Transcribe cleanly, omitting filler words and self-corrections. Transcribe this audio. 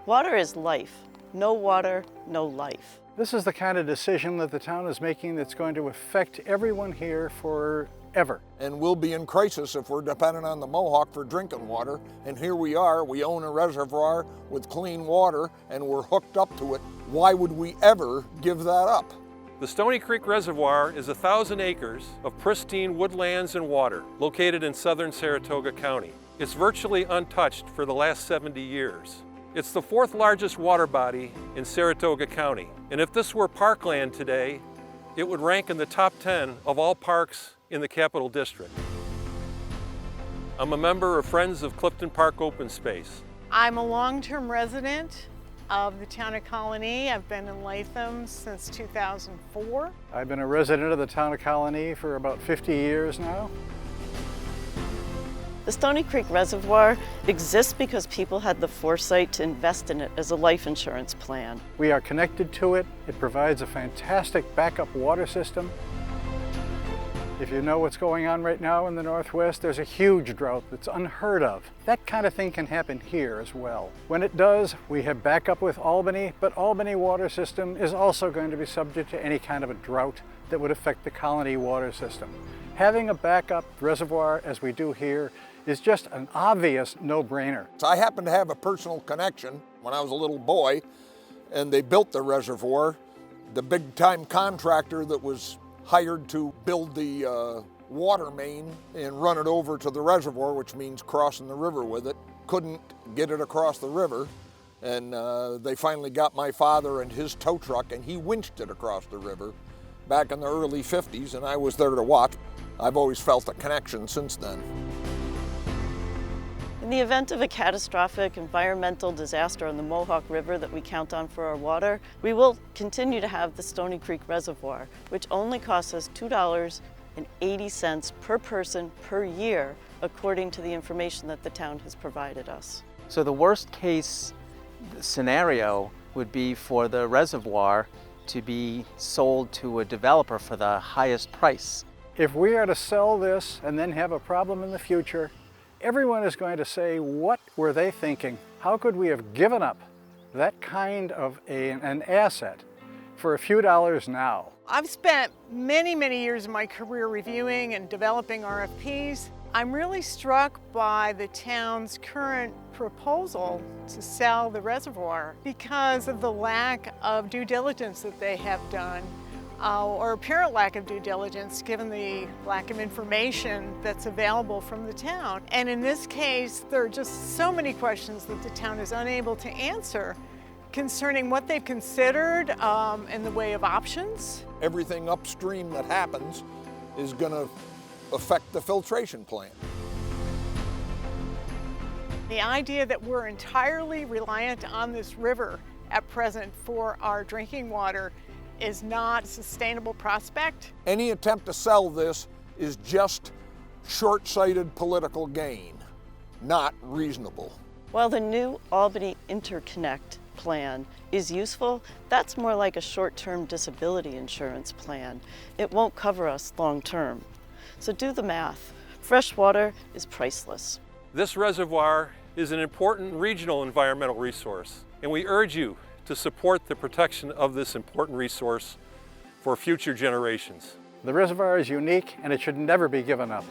Water is life. No water, no life. This is the kind of decision that the town is making that's going to affect everyone here forever. And we'll be in crisis if we're dependent on the Mohawk for drinking water. And here we are, we own a reservoir with clean water and we're hooked up to it. Why would we ever give that up? The Stony Creek Reservoir is 1,000 acres of pristine woodlands and water located in southern Saratoga County. It's virtually untouched for the last 70 years. It's the fourth largest water body in Saratoga County. And if this were parkland today, it would rank in the top 10 of all parks in the Capital District. I'm a member of Friends of Clifton Park Open Space. I'm a long-term resident of the town of Colonie. I've been in Latham since 2004. I've been a resident of the town of Colonie for about 50 years now. The Stony Creek Reservoir exists because people had the foresight to invest in it as a life insurance plan. We are connected to it. It provides a fantastic backup water system. If you know what's going on right now in the Northwest, there's a huge drought that's unheard of. That kind of thing can happen here as well. When it does, we have backup with Albany, but Albany water system is also going to be subject to any kind of a drought that would affect the Colonie water system. Having a backup reservoir, as we do here, is just an obvious no-brainer. So I happen to have a personal connection when I was a little boy, and they built the reservoir. The big-time contractor that was hired to build the water main and run it over to the reservoir, which means crossing the river with it, couldn't get it across the river. And they finally got my father and his tow truck, and he winched it across the river back in the early 50s, and I was there to watch. I've always felt a connection since then. In the event of a catastrophic environmental disaster on the Mohawk River that we count on for our water, we will continue to have the Stony Creek Reservoir, which only costs us $2.80 per person per year, according to the information that the town has provided us. So the worst case scenario would be for the reservoir to be sold to a developer for the highest price. If we are to sell this and then have a problem in the future, everyone is going to say, what were they thinking? How could we have given up that kind of an asset for a few dollars now? I've spent many years of my career reviewing and developing RFPs. I'm really struck by the town's current proposal to sell the reservoir because of the lack of due diligence that they have done, or apparent lack of due diligence given the lack of information that's available from the town. And in this case, there are just so many questions that the town is unable to answer concerning what they've considered in the way of options. Everything upstream that happens is going to affect the filtration plant. The idea that we're entirely reliant on this river at present for our drinking water is not a sustainable prospect. Any attempt to sell this is just short-sighted political gain, not reasonable. While the new Albany Interconnect plan is useful, that's more like a short-term disability insurance plan. It won't cover us long-term. So do the math. Fresh water is priceless. This reservoir is an important regional environmental resource, and we urge you to support the protection of this important resource for future generations. The reservoir is unique and it should never be given up.